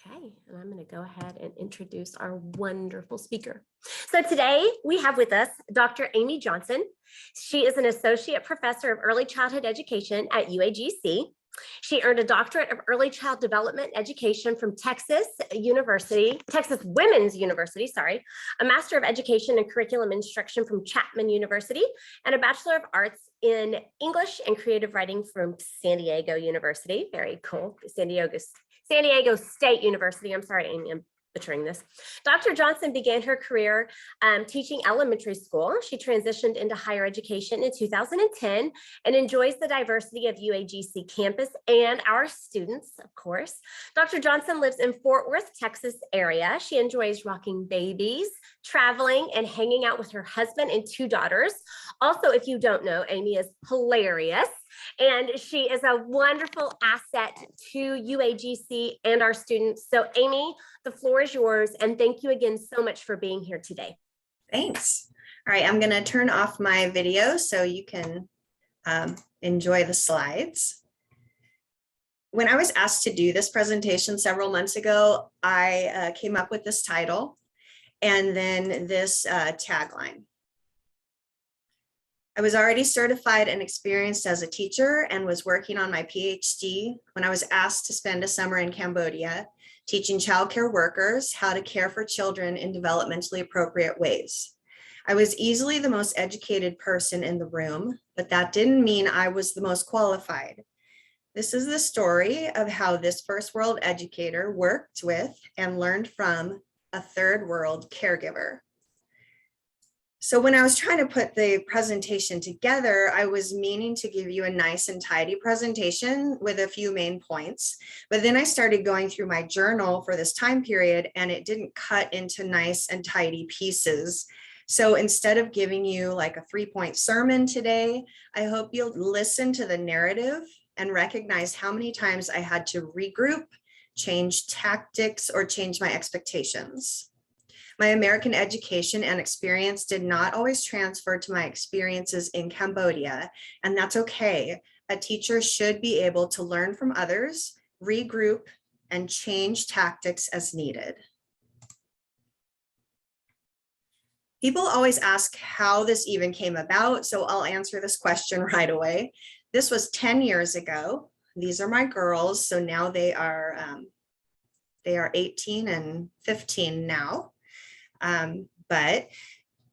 Okay, and I'm going to go ahead and introduce our wonderful speaker. So today we have with us Dr. Amy Johnson. She is an associate professor of early childhood education at UAGC. She earned a doctorate of early child development education from Texas Women's University, a master of education and curriculum instruction from Chapman University, and a bachelor of arts in English and creative writing from San Diego University. Very cool. San Diego State University. I'm sorry, Amy, I'm butchering this. Dr. Johnson began her career teaching elementary school. She transitioned into higher education in 2010 and enjoys the diversity of UAGC campus and our students, of course. Dr. Johnson lives in Fort Worth, Texas area. She enjoys rocking babies, traveling, and hanging out with her husband and two daughters. Also, if you don't know, Amy is hilarious. And she is a wonderful asset to UAGC and our students. So Amy, the floor is yours. And thank you again so much for being here today. Thanks. All right, I'm going to turn off my video so you can enjoy the slides. When I was asked to do this presentation several months ago, I came up with this title and then this tagline. I was already certified and experienced as a teacher and was working on my PhD when I was asked to spend a summer in Cambodia teaching childcare workers how to care for children in developmentally appropriate ways. I was easily the most educated person in the room, but that didn't mean I was the most qualified. This is the story of how this first world educator worked with and learned from a third world caregiver. So when I was trying to put the presentation together, I was meaning to give you a nice and tidy presentation with a few main points. But then I started going through my journal for this time period and it didn't cut into nice and tidy pieces. So instead of giving you like a 3-point sermon today, I hope you'll listen to the narrative and recognize how many times I had to regroup, change tactics, or change my expectations. My American education and experience did not always transfer to my experiences in Cambodia, and that's okay. A teacher should be able to learn from others, regroup, and change tactics as needed. People always ask how this even came about, so I'll answer this question right away. This was 10 years ago. These are my girls, so now they are 18 and 15 now. But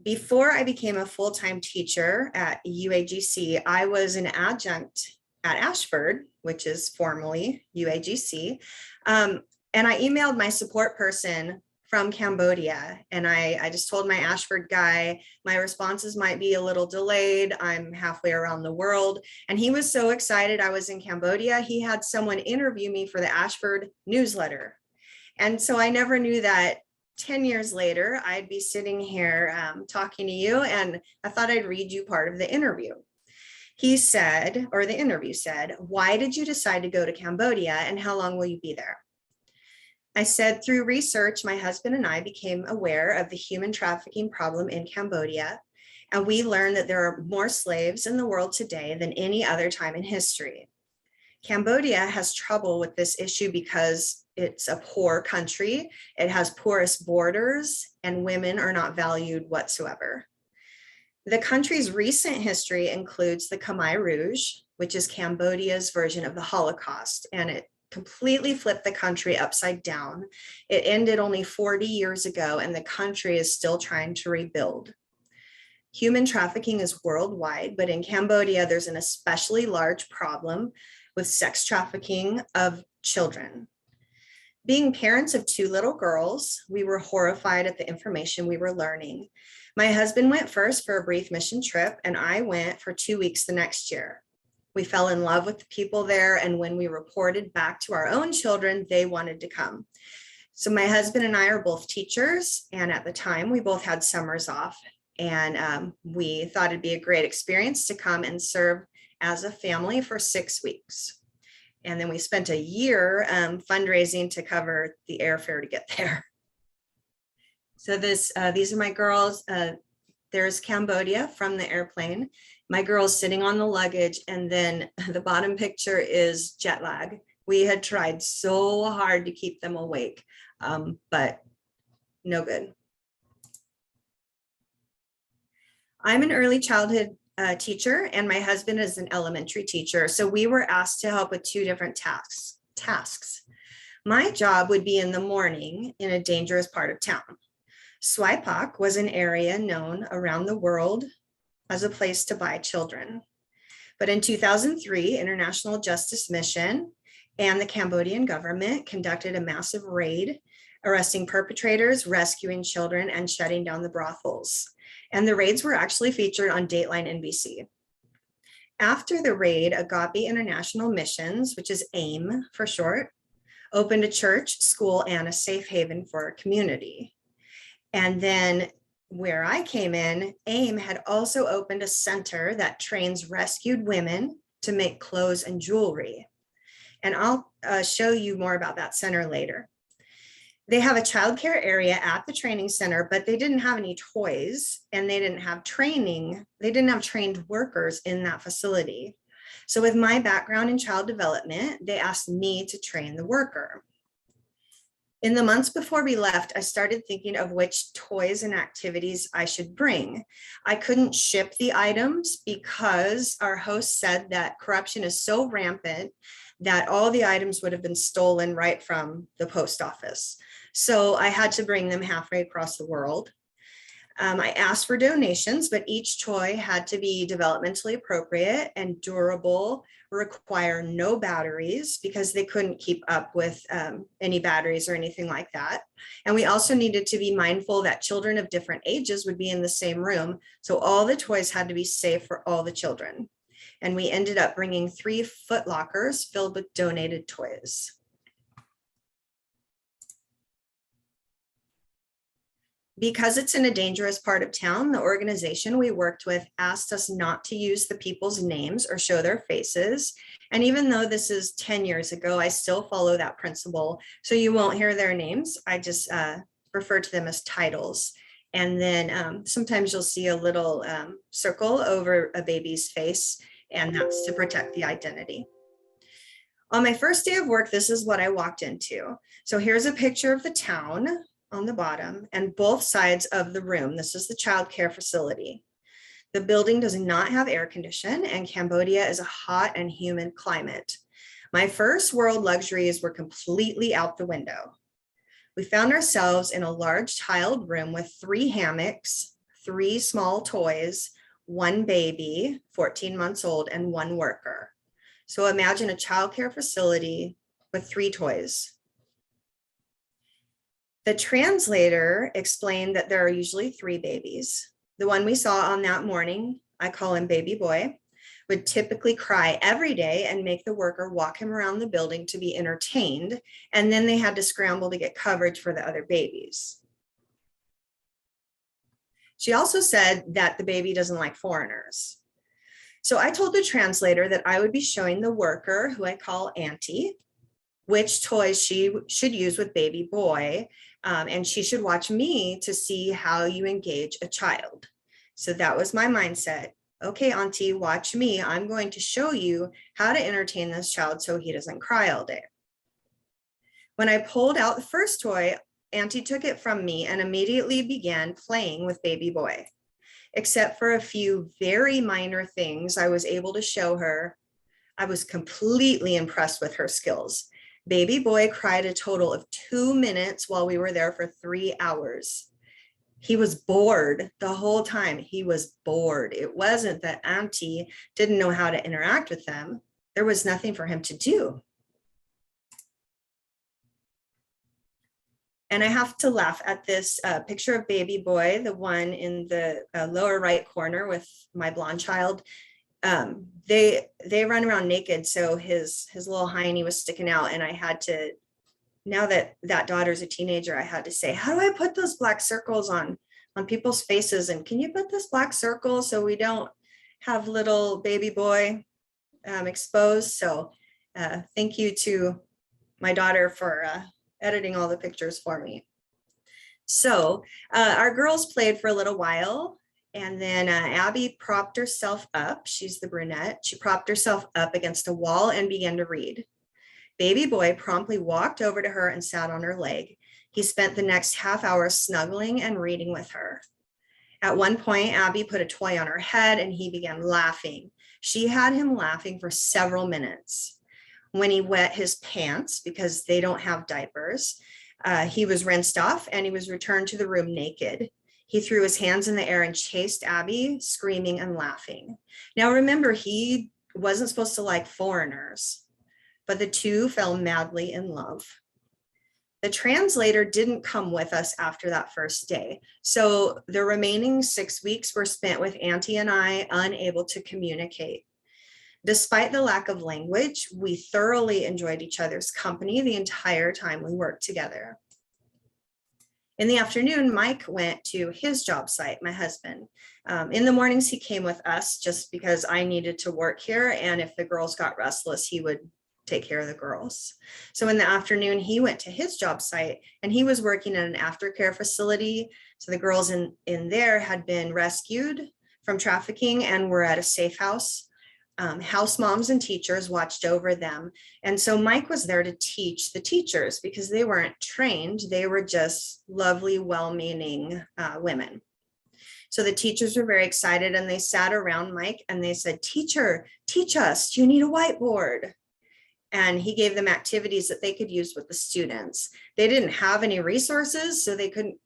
before I became a full-time teacher at UAGC, I was an adjunct at Ashford, which is formerly UAGC. And I emailed my support person from Cambodia, and I just told my Ashford guy, my responses might be a little delayed. I'm halfway around the world. And he was so excited I was in Cambodia. He had someone interview me for the Ashford newsletter. And so I never knew that 10 years later, I'd be sitting here talking to you, and I thought I'd read you part of the interview. He said, or the interview said, "Why did you decide to go to Cambodia and how long will you be there?" I said, "Through research, my husband and I became aware of the human trafficking problem in Cambodia, and we learned that there are more slaves in the world today than any other time in history. Cambodia has trouble with this issue because it's a poor country, it has porous borders, and women are not valued whatsoever. The country's recent history includes the Khmer Rouge, which is Cambodia's version of the Holocaust, and it completely flipped the country upside down. It ended only 40 years ago, and the country is still trying to rebuild. Human trafficking is worldwide, but in Cambodia, there's an especially large problem with sex trafficking of children. Being parents of 2 little girls, we were horrified at the information we were learning. My husband went first for a brief mission trip, and I went for 2 weeks the next year. We fell in love with the people there, and when we reported back to our own children, they wanted to come. So my husband and I are both teachers, and at the time, we both had summers off, and we thought it'd be a great experience to come and serve as a family for 6 weeks. And then we spent a year fundraising to cover the airfare to get there. So these are my girls. There's Cambodia from the airplane. My girls sitting on the luggage, and then the bottom picture is jet lag. We had tried so hard to keep them awake, but no good. I'm an early childhood teacher, and my husband is an elementary teacher. So we were asked to help with two different tasks. My job would be in the morning in a dangerous part of town. SWIPOC was an area known around the world as a place to buy children. But in 2003, International Justice Mission and the Cambodian government conducted a massive raid, arresting perpetrators, rescuing children, and shutting down the brothels. And the raids were actually featured on Dateline NBC. After the raid, Agape International Missions, which is AIM for short, opened a church, school, and a safe haven for our community. And then where I came in, AIM had also opened a center that trains rescued women to make clothes and jewelry. And I'll show you more about that center later. They have a childcare area at the training center, but they didn't have any toys, and they didn't have training. They didn't have trained workers in that facility. So with my background in child development, they asked me to train the worker. In the months before we left, I started thinking of which toys and activities I should bring. I couldn't ship the items because our host said that corruption is so rampant that all the items would have been stolen right from the post office. So I had to bring them halfway across the world. I asked for donations, but each toy had to be developmentally appropriate and durable, require no batteries because they couldn't keep up with any batteries or anything like that. And we also needed to be mindful that children of different ages would be in the same room. So all the toys had to be safe for all the children. And we ended up bringing 3 foot lockers filled with donated toys. Because it's in a dangerous part of town, the organization we worked with asked us not to use the people's names or show their faces. And even though this is 10 years ago, I still follow that principle. So you won't hear their names. I just refer to them as titles. And then sometimes you'll see a little circle over a baby's face, and that's to protect the identity. On my first day of work, this is what I walked into. So here's a picture of the town on the bottom and both sides of the room. This is the childcare facility. The building does not have air conditioning, and Cambodia is a hot and humid climate. My first world luxuries were completely out the window. We found ourselves in a large tiled room with 3 hammocks, 3 small toys, 1 baby, 14 months old, and 1 worker. So imagine a childcare facility with 3 toys. The translator explained that there are usually 3 babies. The one we saw on that morning, I call him baby boy, would typically cry every day and make the worker walk him around the building to be entertained. And then they had to scramble to get coverage for the other babies. She also said that the baby doesn't like foreigners. So I told the translator that I would be showing the worker, who I call Auntie, which toys she should use with baby boy. And she should watch me to see how you engage a child. So that was my mindset. Okay, Auntie, watch me. I'm going to show you how to entertain this child so he doesn't cry all day. When I pulled out the first toy, Auntie took it from me and immediately began playing with baby boy. Except for a few very minor things I was able to show her, I was completely impressed with her skills. Baby boy cried a total of 2 minutes while we were there for 3 hours. He was bored the whole time. He was bored. It wasn't that Auntie didn't know how to interact with them. There was nothing for him to do. And I have to laugh at this picture of baby boy, the one in the lower right corner with my blonde child. They run around naked, so his little hiney was sticking out, and I had to, now that daughter's a teenager, I had to say, how do I put those black circles on people's faces, and can you put this black circle so we don't have little baby boy exposed? So thank you to my daughter for editing all the pictures for me. So our girls played for a little while. And then Abby propped herself up. She's the brunette. She propped herself up against a wall and began to read. Baby boy promptly walked over to her and sat on her leg. He spent the next half hour snuggling and reading with her. At one point, Abby put a toy on her head and he began laughing. She had him laughing for several minutes. When he wet his pants, because they don't have diapers, he was rinsed off and he was returned to the room naked. He threw his hands in the air and chased Abby, screaming and laughing. Now remember, he wasn't supposed to like foreigners, but the two fell madly in love. The translator didn't come with us after that first day. So the remaining 6 weeks were spent with Auntie and I unable to communicate. Despite the lack of language, we thoroughly enjoyed each other's company the entire time we worked together. In the afternoon, Mike went to his job site, my husband. In the mornings, he came with us just because I needed to work here. And if the girls got restless, he would take care of the girls. So in the afternoon, he went to his job site and he was working at an aftercare facility. So the girls in there had been rescued from trafficking and were at a safe house. House moms and teachers watched over them. And so Mike was there to teach the teachers because they weren't trained. They were just lovely, well-meaning women. So the teachers were very excited and they sat around Mike and they said, "Teacher, teach us, do you need a whiteboard?" And he gave them activities that they could use with the students. They didn't have any resources, so they couldn't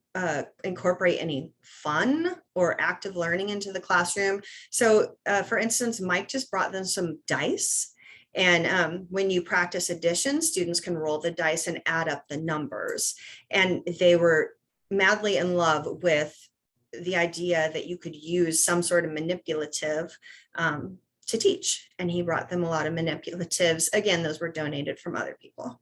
incorporate any fun or active learning into the classroom. So for instance, Mike just brought them some dice. And when you practice addition, students can roll the dice and add up the numbers. And they were madly in love with the idea that you could use some sort of manipulative to teach. And he brought them a lot of manipulatives. Again, those were donated from other people.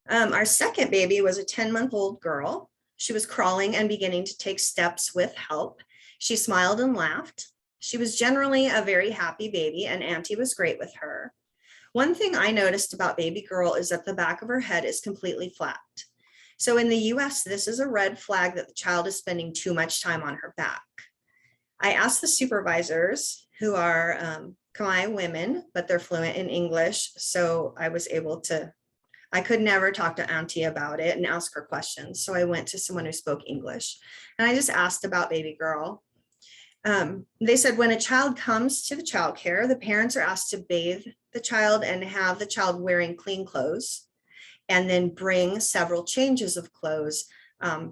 Our second baby was a 10-month-old girl. She was crawling and beginning to take steps with help. She smiled and laughed. She was generally a very happy baby and Auntie was great with her. One thing I noticed about baby girl is that the back of her head is completely flat. So in the US, this is a red flag that the child is spending too much time on her back. I asked the supervisors, who are Khmer women, but they're fluent in English. So I could never talk to Auntie about it and ask her questions. So I went to someone who spoke English and I just asked about baby girl. They said when a child comes to the childcare, the parents are asked to bathe the child and have the child wearing clean clothes and then bring several changes of clothes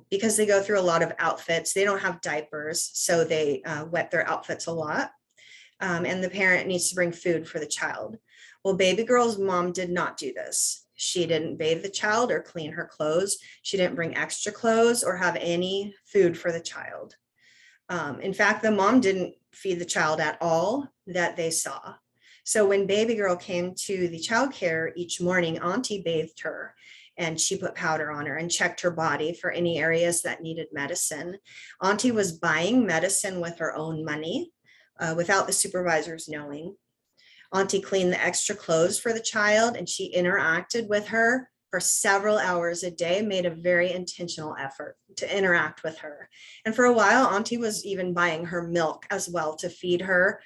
because they go through a lot of outfits. They don't have diapers, so they wet their outfits a lot. And the parent needs to bring food for the child. Well, baby girl's mom did not do this. She didn't bathe the child or clean her clothes. She didn't bring extra clothes or have any food for the child. In fact, the mom didn't feed the child at all that they saw. So when baby girl came to the childcare each morning, Auntie bathed her and she put powder on her and checked her body for any areas that needed medicine. Auntie was buying medicine with her own money without the supervisors knowing. Auntie cleaned the extra clothes for the child and she interacted with her for several hours a day, made a very intentional effort to interact with her. And for a while, Auntie was even buying her milk as well to feed her.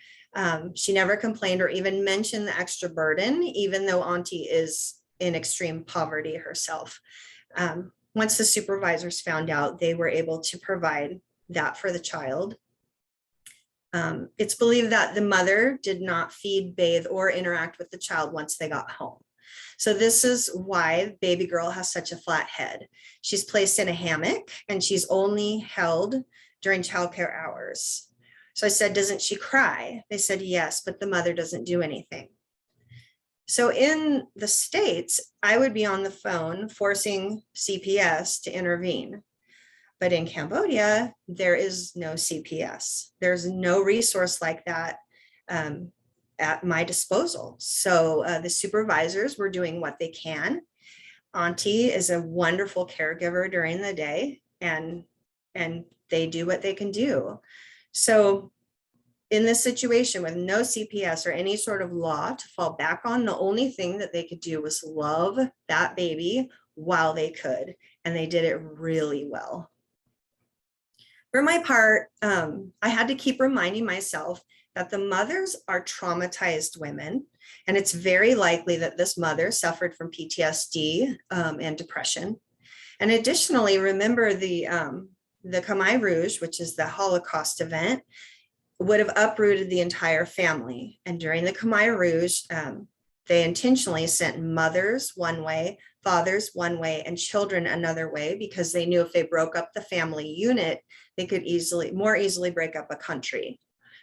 She never complained or even mentioned the extra burden, even though Auntie is in extreme poverty herself. Once the supervisors found out, they were able to provide that for the child. It's believed that the mother did not feed, bathe, or interact with the child once they got home. So this is why baby girl has such a flat head. She's placed in a hammock and she's only held during childcare hours. So I said, "Doesn't she cry?" They said, "Yes, but the mother doesn't do anything." So in the States, I would be on the phone forcing CPS to intervene. But in Cambodia, there is no CPS. There's no resource like that at my disposal. So the supervisors were doing what they can. Auntie is a wonderful caregiver during the day and they do what they can do. So in this situation with no CPS or any sort of law to fall back on, the only thing that they could do was love that baby while they could. And they did it really well. For my part, I had to keep reminding myself that the mothers are traumatized women. And it's very likely that this mother suffered from PTSD and depression. And additionally, remember the Khmer Rouge, which is the Holocaust event, would have uprooted the entire family. And during the Khmer Rouge, they intentionally sent mothers one way, fathers one way, and children another way, because they knew if they broke up the family unit, they could more easily break up a country.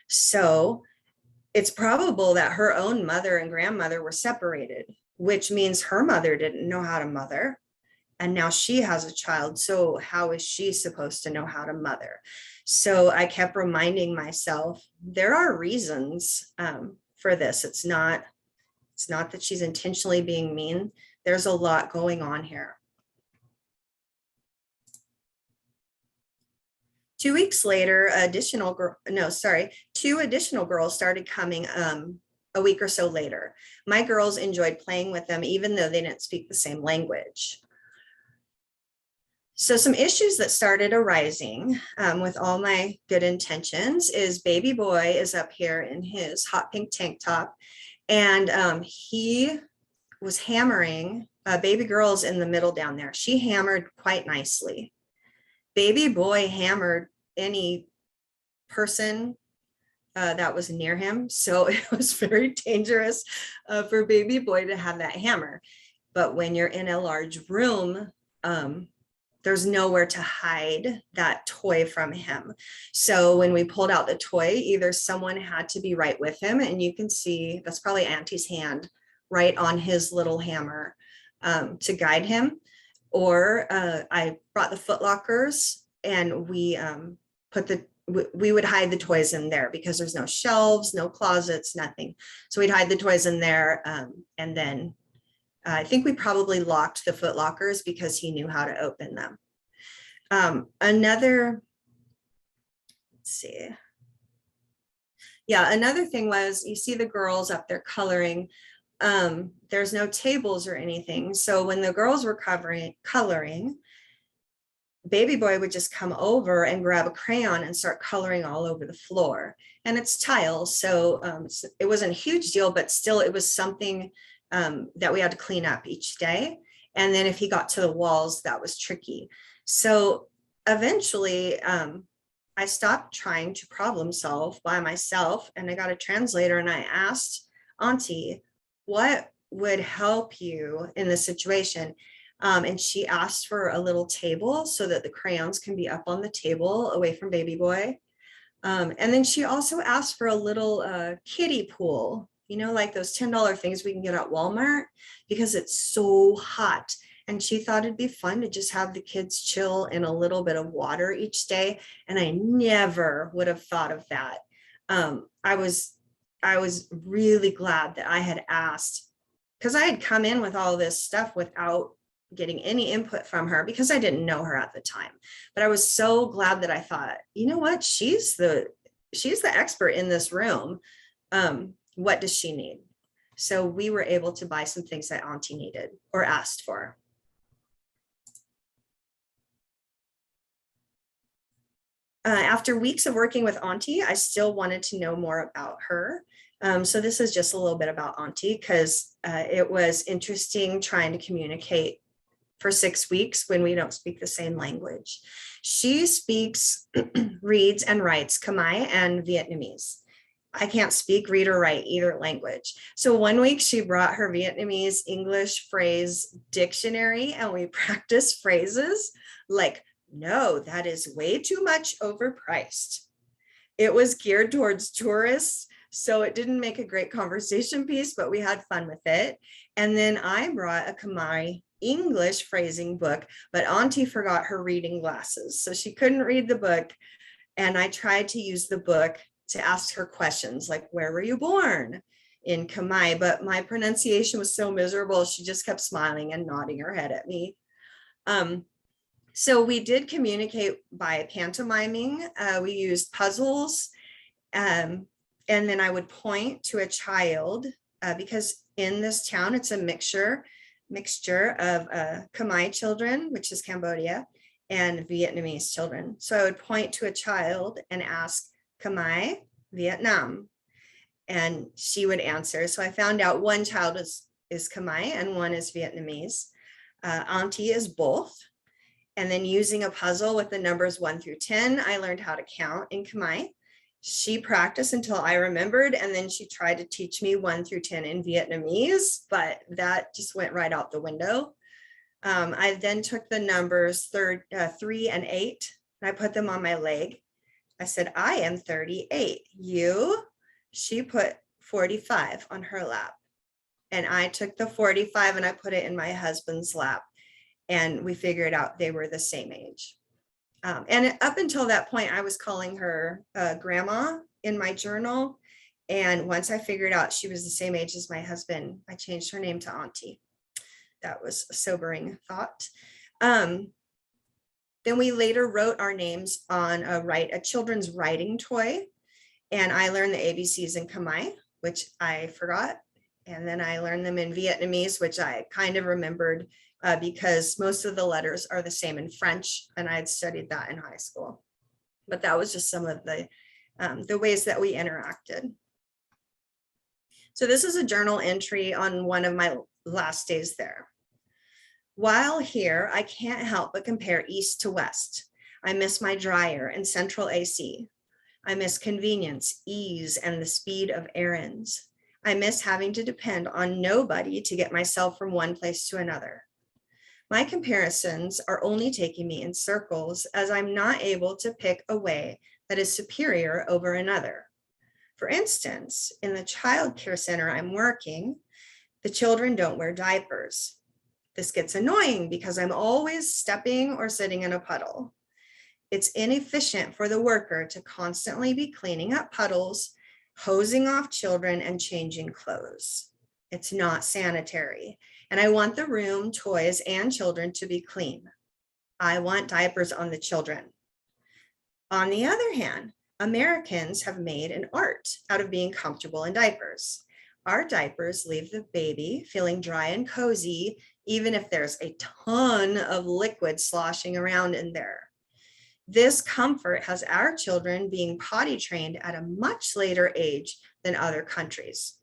So it's probable that her own mother and grandmother were separated, which means her mother didn't know how to mother. And now she has a child. So how is she supposed to know how to mother? So I kept reminding myself, there are reasons for this. It's not that she's intentionally being mean. There's a lot going on here. 2 weeks later, two additional girls started coming a week or so later. My girls enjoyed playing with them, even though they didn't speak the same language. So some issues that started arising with all my good intentions is baby boy is up here in his hot pink tank top, and he was hammering baby girl's in the middle down there. She hammered quite nicely. Baby boy hammered any person that was near him. So it was very dangerous for baby boy to have that hammer. But when you're in a large room, there's nowhere to hide that toy from him. So when we pulled out the toy, either someone had to be right with him, and you can see that's probably Auntie's hand right on his little hammer to guide him, or I brought the foot lockers, and we would hide the toys in there because there's no shelves, no closets, nothing. So we'd hide the toys in there, and then I think we probably locked the foot lockers because he knew how to open them. Another thing was, you see the girls up there coloring. There's no tables or anything. So when the girls were coloring, baby boy would just come over and grab a crayon and start coloring all over the floor. And it's tiles, so it wasn't a huge deal, but still it was something that we had to clean up each day. And then if he got to the walls, that was tricky. So eventually I stopped trying to problem solve by myself, and I got a translator, and I asked Auntie, what would help you in this situation? And she asked for a little table so that the crayons can be up on the table away from baby boy. And then she also asked for a little kiddie pool, you know, like those $10 things we can get at Walmart, because it's so hot. And she thought it'd be fun to just have the kids chill in a little bit of water each day. And I never would have thought of that. I was really glad that I had asked, because I had come in with all this stuff without getting any input from her, because I didn't know her at the time. But I was so glad that I thought, you know what, she's the expert in this room. What does she need? So we were able to buy some things that Auntie needed or asked for. After weeks of working with Auntie, I still wanted to know more about her. So this is just a little bit about Auntie, because it was interesting trying to communicate for 6 weeks when we don't speak the same language. She speaks, reads, and writes Khmer and Vietnamese. I can't speak, read, or write either language. So one week she brought her Vietnamese English phrase dictionary, and we practiced phrases like, no, that is way too much overpriced. It was geared towards tourists, so it didn't make a great conversation piece, but we had fun with it. And then I brought a Khmer English phrasing book, but Auntie forgot her reading glasses, so she couldn't read the book. And I tried to use the book to ask her questions like, where were you born in Khmer? But my pronunciation was so miserable, she just kept smiling and nodding her head at me. So we did communicate by pantomiming. We used puzzles. And then I would point to a child because in this town, it's a mixture of Khmer children, which is Cambodia, and Vietnamese children. So I would point to a child and ask, Khmer, Vietnam. and she would answer. So I found out one child is Khmer and one is Vietnamese. Auntie is both. And then using a puzzle with the numbers 1 through 10, I learned how to count in Khmer. She practiced until I remembered, and then she tried to teach me 1 through 10 in Vietnamese, but that just went right out the window. I then took the numbers 3 and 8, and I put them on my leg. I said, I am 38. You? She put 45 on her lap. And I took the 45 and I put it in my husband's lap. And we figured out they were the same age. And up until that point, I was calling her grandma in my journal. And once I figured out she was the same age as my husband, I changed her name to Auntie. That was a sobering thought. Then we later wrote our names on a children's writing toy. And I learned the ABCs in Khmer, which I forgot. And then I learned them in Vietnamese, which I kind of remembered because most of the letters are the same in French, and I had studied that in high school. But that was just some of the ways that we interacted. So this is a journal entry on one of my last days there. While here, I can't help but compare east to west. I miss my dryer and central AC. I miss convenience, ease, and the speed of errands. I miss having to depend on nobody to get myself from one place to another. My comparisons are only taking me in circles as I'm not able to pick a way that is superior over another. For instance, in the childcare center I'm working, the children don't wear diapers. This gets annoying because I'm always stepping or sitting in a puddle. It's inefficient for the worker to constantly be cleaning up puddles, hosing off children, and changing clothes. It's not sanitary. And I want the room, toys, and children to be clean. I want diapers on the children. On the other hand, Americans have made an art out of being comfortable in diapers. Our diapers leave the baby feeling dry and cozy, even if there's a ton of liquid sloshing around in there. This comfort has our children being potty trained at a much later age than other countries.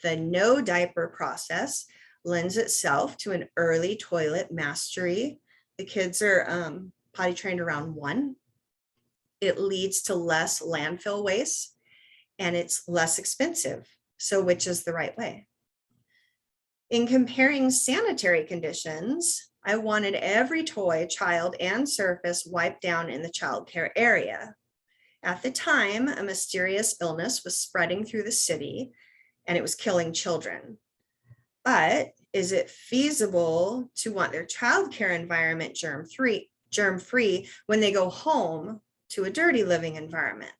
The no diaper process lends itself to an early toilet mastery. The kids are potty trained around 1. It leads to less landfill waste, and it's less expensive. So which is the right way? In comparing sanitary conditions, I wanted every toy, child, and surface wiped down in the childcare area. At the time, a mysterious illness was spreading through the city, and it was killing children. But is it feasible to want their childcare environment germ-free when they go home to a dirty living environment?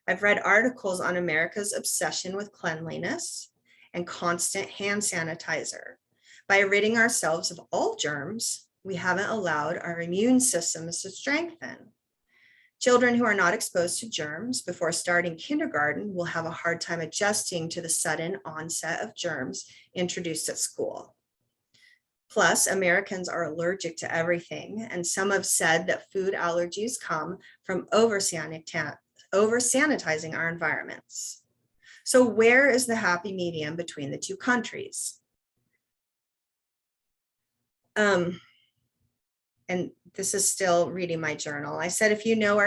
I've read articles on America's obsession with cleanliness and constant hand sanitizer. By ridding ourselves of all germs, we haven't allowed our immune systems to strengthen. Children who are not exposed to germs before starting kindergarten will have a hard time adjusting to the sudden onset of germs introduced at school. Plus, Americans are allergic to everything, and some have said that food allergies come from over-sanitizing our environments. So where is the happy medium between the two countries? And this is still reading my journal. I said, if you know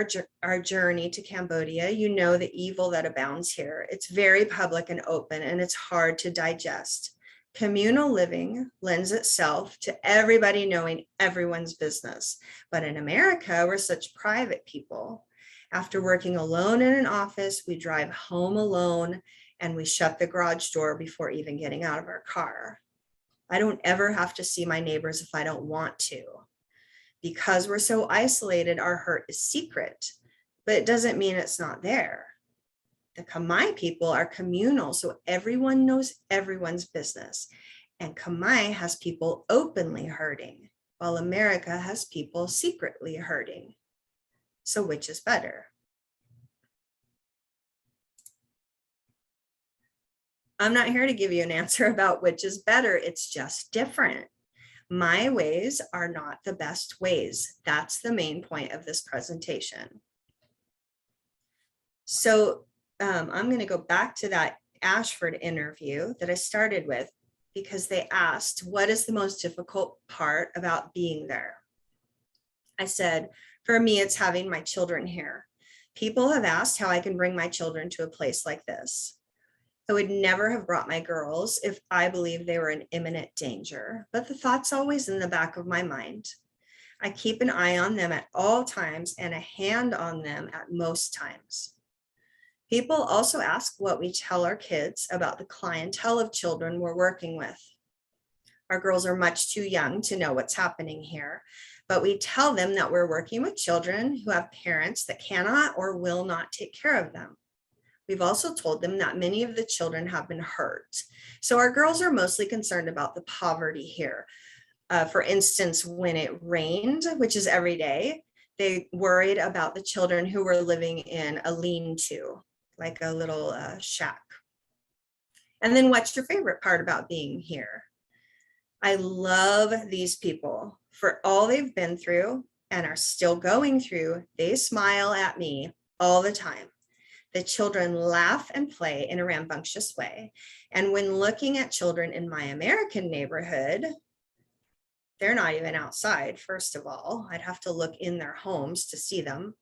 our journey to Cambodia, you know the evil that abounds here. It's very public and open, and it's hard to digest. Communal living lends itself to everybody knowing everyone's business. But in America, we're such private people. After working alone in an office, we drive home alone, and we shut the garage door before even getting out of our car. I don't ever have to see my neighbors if I don't want to. Because we're so isolated, our hurt is secret, but it doesn't mean it's not there. The Khmer people are communal, so everyone knows everyone's business. And Khmer has people openly hurting, while America has people secretly hurting. So which is better? I'm not here to give you an answer about which is better. It's just different. My ways are not the best ways. That's the main point of this presentation. So I'm going to go back to that Ashford interview that I started with, because they asked, what is the most difficult part about being there? I said, for me, it's having my children here. People have asked how I can bring my children to a place like this. I would never have brought my girls if I believed they were in imminent danger, but the thought's always in the back of my mind. I keep an eye on them at all times and a hand on them at most times. People also ask what we tell our kids about the clientele of children we're working with. Our girls are much too young to know what's happening here, but we tell them that we're working with children who have parents that cannot or will not take care of them. We've also told them that many of the children have been hurt. So our girls are mostly concerned about the poverty here. For instance, when it rained, which is every day, they worried about the children who were living in a lean-to, like a little shack. And then what's your favorite part about being here? I love these people for all they've been through and are still going through. They smile at me all the time. The children laugh and play in a rambunctious way. And when looking at children in my American neighborhood, they're not even outside, first of all. I'd have to look in their homes to see them.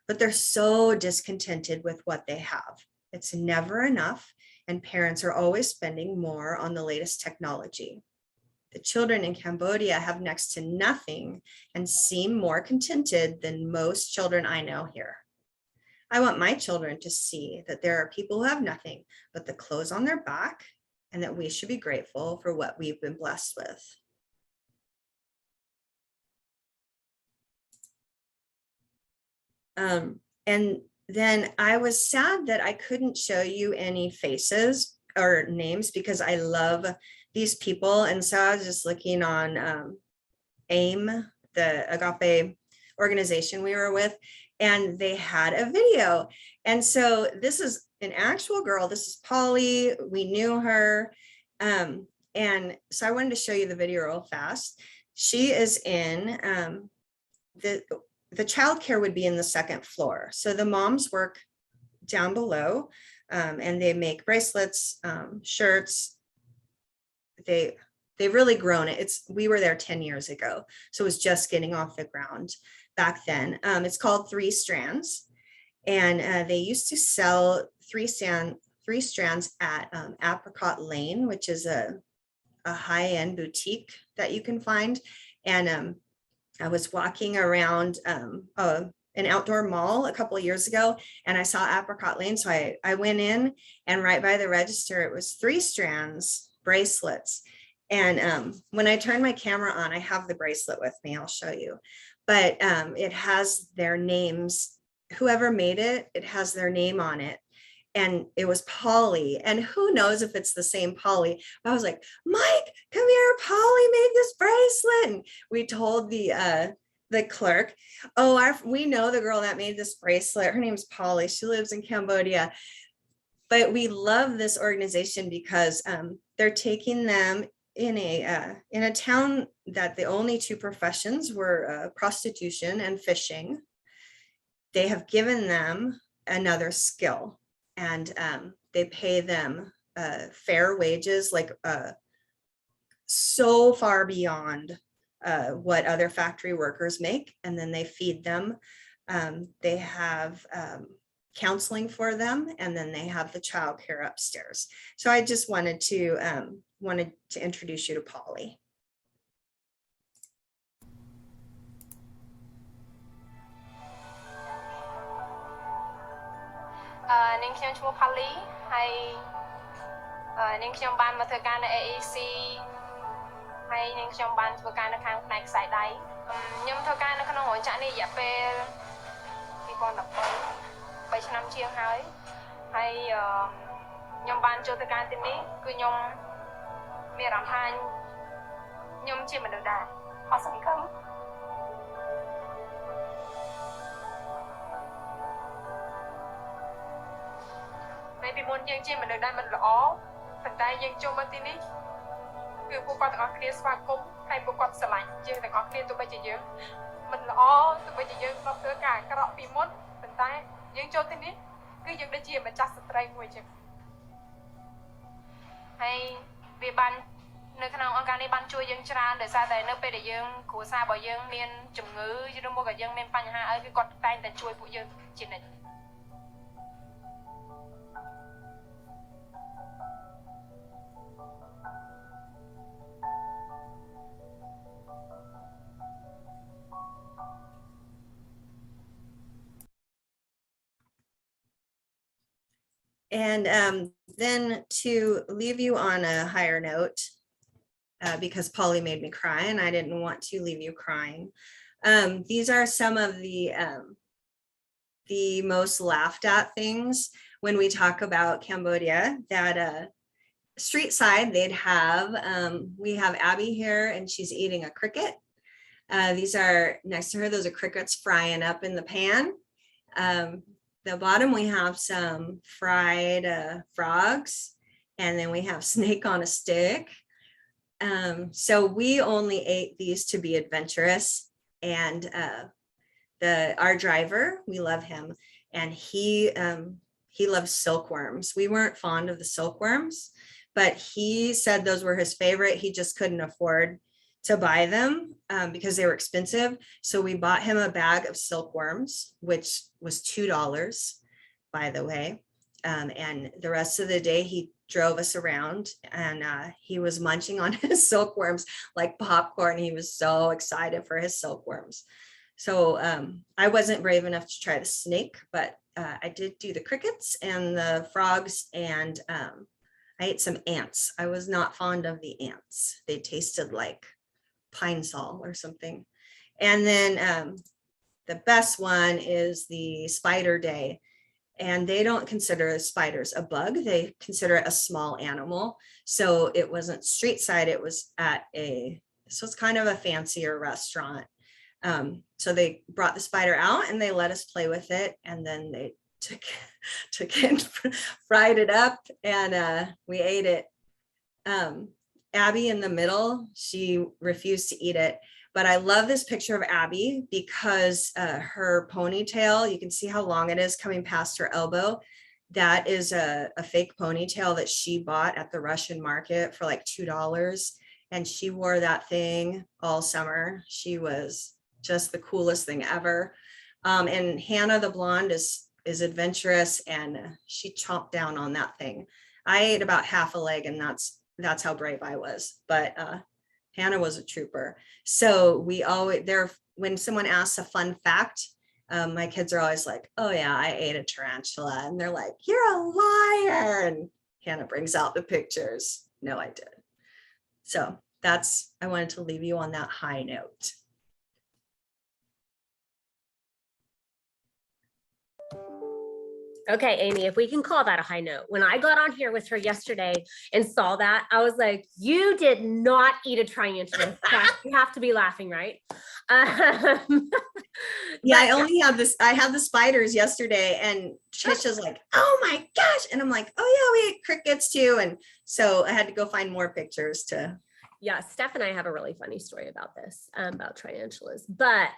But they're so discontented with what they have. It's never enough, and parents are always spending more on the latest technology. The children in Cambodia have next to nothing and seem more contented than most children I know here. I want my children to see that there are people who have nothing but the clothes on their back, and that we should be grateful for what we've been blessed with. And then I was sad that I couldn't show you any faces or names, because I love these people. And so I was just looking on AIM, the Agape organization we were with, and they had a video. And so this is an actual girl. This is Polly. We knew her. And so I wanted to show you the video real fast. She is in the childcare would be in the second floor. So the moms work down below, and they make bracelets, shirts. They've really grown it. We were there 10 years ago, so it was just getting off the ground back then. It's called 3 Strands, and they used to sell three strands at Apricot Lane, which is a high-end boutique that you can find. And I was walking around an outdoor mall a couple of years ago, and I saw Apricot Lane. So I went in, and right by the register, it was 3 Strands bracelets. And when I turn my camera on, I have the bracelet with me. I'll show you. But it has their names. Whoever made it, it has their name on it. And it was Polly. And who knows if it's the same Polly. But I was like, Mike, come here. Polly made this bracelet. And we told the clerk, oh, we know the girl that made this bracelet. Her name's Polly. She lives in Cambodia. But we love this organization because they're taking them in a town that the only 2 professions were prostitution and fishing. They have given them another skill, and they pay them fair wages, like so far beyond what other factory workers make. And then they feed them. They have counseling for them, and then they have the childcare upstairs. So I just wanted to introduce you to Polly. Ningខ្ញុំឈ្មោះ Polly ហើយនាងខ្ញុំបានមកធ្វើការនៅ AEC ហើយនាងខ្ញុំបានធ្វើការនៅខាងផ្នែកខ្សែដៃខ្ញុំធ្វើការនៅក្នុងរោងចក្រនេះរយៈពេល2013 3ឆ្នាំជាងហើយខ្ញុំបានចូលទៅការទីនេះគឺខ្ញុំមានអារម្មណ៍ថាខ្ញុំជាមនុស្សដែរអត់សង្ឃឹមពីមុនយើងជាមនុស្សដែលមិនល្អប៉ុន្តែយើងចូលមកទីនេះគឺពួកគាត់ទាំងអស់គ្នាស្វាគមន៍ហើយពួកគាត់ស្រឡាញ់យើងទាំងអស់គ្នាទោះបីជាយើងមិនល្អទោះបីជាយើងធ្លាប់ធ្វើការអាក្រក់ពីមុនប៉ុន្តែយើងចូលទីនេះ គឺយើងដូចជាម្ចាស់ស្ត្រីមួយចឹងហើយវាបាននៅក្នុងអង្គការនេះបានជួយយើងច្រើនដោយសារតែនៅពេលដែលយើងគ្រួសាររបស់យើងមានជំងឺឬមកក៏យើងមានបញ្ហាអីគឺគាត់តែងតែជួយពួកយើងជានិច្ច And then to leave you on a higher note, because Polly made me cry and I didn't want to leave you crying. These are some of the most laughed at things when we talk about Cambodia that street side they'd have. We have Abby here and she's eating a cricket. These are next to her, those are crickets frying up in the pan. The bottom, we have some fried frogs, and then we have snake on a stick. So we only ate these to be adventurous. And our driver, we love him, and he loves silkworms. We weren't fond of the silkworms, but he said those were his favorite. He just couldn't afford to buy them because they were expensive. So we bought him a bag of silkworms, which was $2, by the way. And the rest of the day he drove us around and he was munching on his silkworms like popcorn. He was so excited for his silkworms. So I wasn't brave enough to try the snake, but I did do the crickets and the frogs, and I ate some ants. I was not fond of the ants. They tasted like pine sol or something. And then the best one is the spider day. And they don't consider spiders a bug. They consider it a small animal. So it wasn't street side. It was at so it's kind of a fancier restaurant. So they brought the spider out and they let us play with it. And then they took it and fried it up, and we ate it. Abby in the middle, she refused to eat it. But I love this picture of Abby because her ponytail, you can see how long it is coming past her elbow. That is a fake ponytail that she bought at the Russian market for like $2. And she wore that thing all summer. She was just the coolest thing ever. And Hannah, the blonde, is adventurous, and she chomped down on that thing. I ate about half a leg, and that's how brave I was. But Hannah was a trooper. So we always, when someone asks a fun fact, my kids are always like, oh yeah, I ate a tarantula. And they're like, you're a liar. And Hannah brings out the pictures. No, I did. So I wanted to leave you on that high note. Okay, Amy, if we can call that a high note. When I got on here with her yesterday and saw that, I was like, you did not eat a tarantula. You have to be laughing, right? Yeah, I only have this. I had the spiders yesterday, and Tisha's like, oh my gosh. And I'm like, oh yeah, we ate crickets too. And so I had to go find more pictures to. Yeah, Steph and I have a really funny story about this, about tarantulas, but